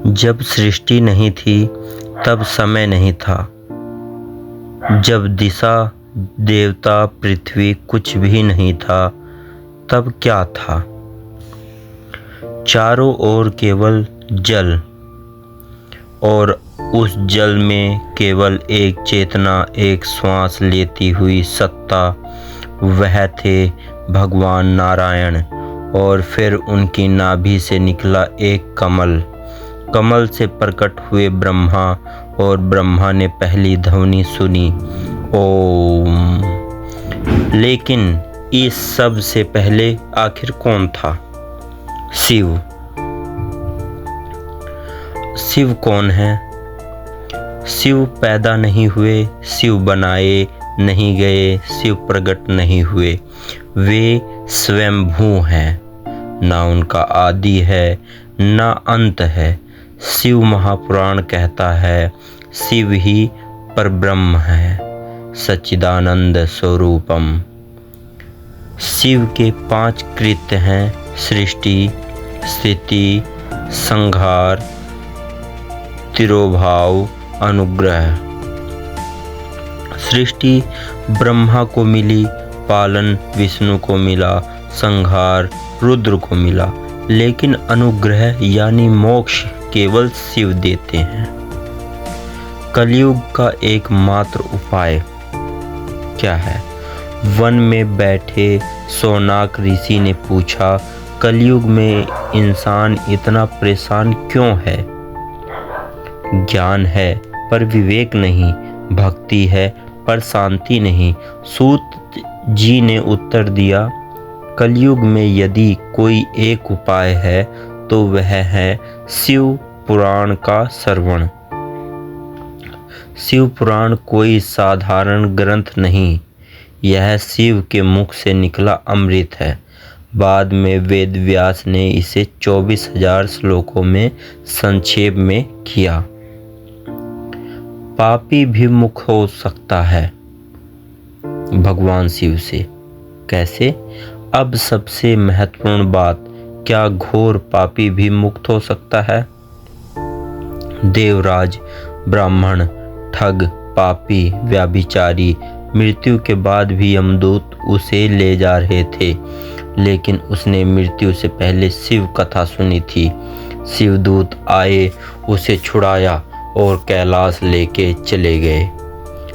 जब सृष्टि नहीं थी तब समय नहीं था, जब दिशा देवता पृथ्वी कुछ भी नहीं था तब क्या था। चारों ओर केवल जल और उस जल में केवल एक चेतना, एक श्वास लेती हुई सत्ता, वह थे भगवान नारायण। और फिर उनकी नाभि से निकला एक कमल, कमल से प्रकट हुए ब्रह्मा, और ब्रह्मा ने पहली ध्वनि सुनी, ओम। लेकिन इस सब से पहले आखिर कौन था? शिव। शिव कौन है? शिव पैदा नहीं हुए, शिव बनाए नहीं गए, शिव प्रकट नहीं हुए। वे स्वयंभू हैं, ना उनका आदि है ना अंत है। शिव महापुराण कहता है, शिव ही परब्रह्म है, सच्चिदानंद स्वरूपम। शिव के 5 कृत्य हैं: सृष्टि, स्थिति, संहार, तिरोभाव, अनुग्रह। सृष्टि ब्रह्मा को मिली, पालन विष्णु को मिला, संहार रुद्र को मिला, लेकिन अनुग्रह यानी मोक्ष केवल शिव देते हैं। कलयुग का एकमात्र उपाय क्या है? वन में बैठे सोनाक ऋषि ने पूछा, कलयुग में इंसान इतना परेशान क्यों है? ज्ञान है पर विवेक नहीं, भक्ति है पर शांति नहीं। सूत जी ने उत्तर दिया, कलयुग में यदि कोई एक उपाय है तो वह है शिव पुराण का श्रवण। शिव पुराण कोई साधारण ग्रंथ नहीं, यह शिव के मुख से निकला अमृत है। बाद में वेद व्यास ने इसे 24,000 श्लोकों में संक्षेप में किया। पापी भी मुक्त हो सकता है भगवान शिव से। कैसे? अब सबसे महत्वपूर्ण बात, क्या घोर पापी भी मुक्त हो सकता है? देवराज, ब्राह्मण, ठग, पापी, व्यभिचारी मृत्यु के बाद भी यमदूत उसे ले जा रहे थे, लेकिन उसने मृत्यु से पहले शिव कथा सुनी थी। शिवदूत आए, उसे छुड़ाया और कैलाश लेके चले गए।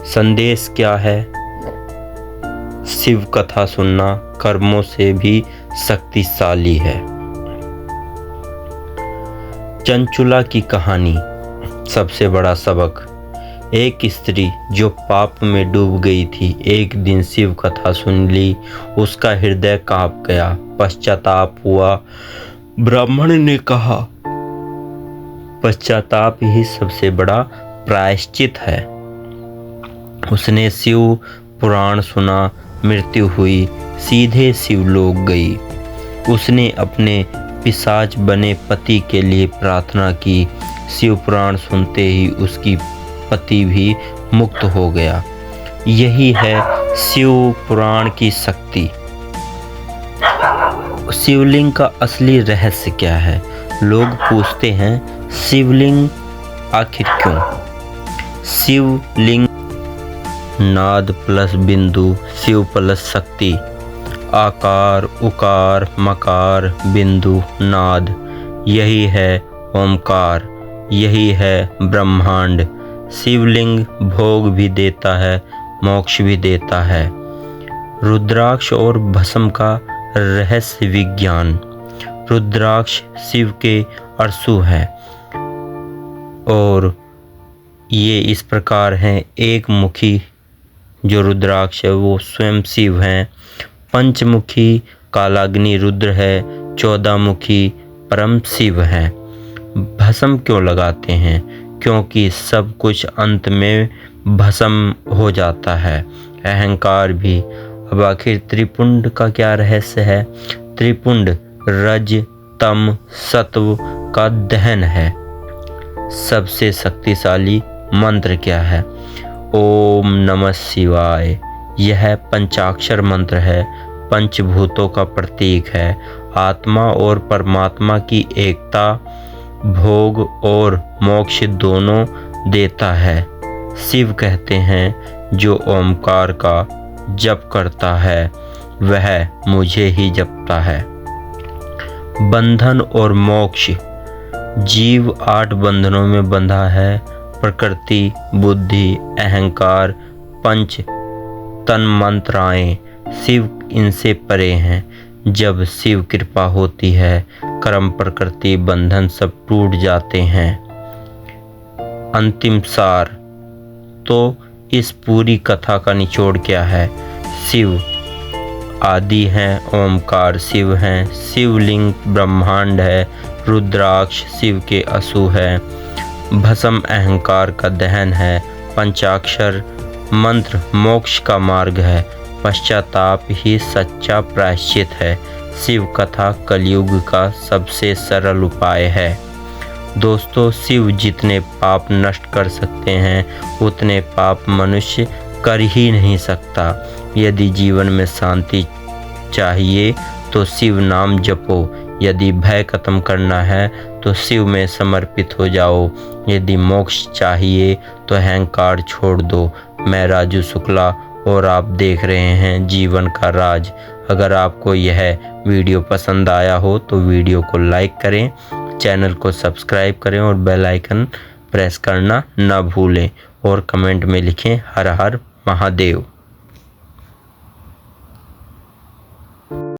संदेश क्या है? शिव कथा सुनना कर्मों से भी शक्तिशाली है। चंचुला की कहानी सबसे बड़ा सबक। एक स्त्री जो पाप में डूब गई थी, एक दिन शिव कथा सुन ली, उसका हृदय कांप गया, पश्चाताप हुआ। ब्राह्मण ने कहा, पश्चाताप ही सबसे बड़ा प्रायश्चित है। उसने शिव पुराण सुना, मृत्यु हुई, सीधे शिवलोक गई। उसने अपने पिशाच बने पति के लिए प्रार्थना की। शिव पुराण सुनते ही उसकी पति भी मुक्त हो गया। यही है शिव पुराण की शक्ति। शिवलिंग का असली रहस्य क्या है? लोग पूछते हैं, शिवलिंग आखिर क्यों? शिवलिंग नाद प्लस बिंदु, शिव प्लस शक्ति, आकार, उकार, मकार, बिंदु, नाद, यही है ओमकार, यही है ब्रह्मांड। शिवलिंग भोग भी देता है, मोक्ष भी देता है। रुद्राक्ष और भस्म का रहस्य विज्ञान। रुद्राक्ष शिव के अरसू हैं और ये इस प्रकार हैं। एक मुखी जो रुद्राक्ष है वो स्वयं शिव हैं। पंचमुखी कालाग्नि रुद्र है, 14 मुखी परम शिव हैं। भस्म क्यों लगाते हैं? क्योंकि सब कुछ अंत में भस्म हो जाता है, अहंकार भी। अब आखिर त्रिपुंड का क्या रहस्य है? त्रिपुंड रज तम सत्व का दहन है। सबसे शक्तिशाली मंत्र क्या है? ओम नमः शिवाय। यह पंचाक्षर मंत्र है, पंचभूतों का प्रतीक है। आत्मा और परमात्मा की एकता भोग और मोक्ष दोनों देता है। शिव कहते हैं जो ओमकार का जप करता है वह मुझे ही जपता है। बंधन और मोक्ष। जीव 8 बंधनों में बंधा है। प्रकृति, बुद्धि, अहंकार, पंच तन्मात्राएं। शिव इनसे परे हैं। जब शिव कृपा होती है कर्म, प्रकृति, बंधन सब टूट जाते हैं। अंतिम सार। तो इस पूरी कथा का निचोड़ क्या है? शिव आदि हैं, ओमकार शिव हैं, शिवलिंग ब्रह्मांड है, रुद्राक्ष शिव के असु है, भस्म अहंकार का दहन है, पंचाक्षर मंत्र मोक्ष का मार्ग है, पश्चाताप ही सच्चा प्रायश्चित है। शिव कथा कलयुग का सबसे सरल उपाय है। दोस्तों, शिव जितने पाप नष्ट कर सकते हैं उतने पाप मनुष्य कर ही नहीं सकता। यदि जीवन में शांति चाहिए तो शिव नाम जपो। यदि भय खत्म करना है तो शिव में समर्पित हो जाओ। यदि मोक्ष चाहिए तो अहंकार छोड़ दो। मैं राजू शुक्ला और आप देख रहे हैं जीवन का राज। अगर आपको यह वीडियो पसंद आया हो तो वीडियो को लाइक करें, चैनल को सब्सक्राइब करें और बेल आइकन प्रेस करना न भूलें और कमेंट में लिखें हर हर महादेव।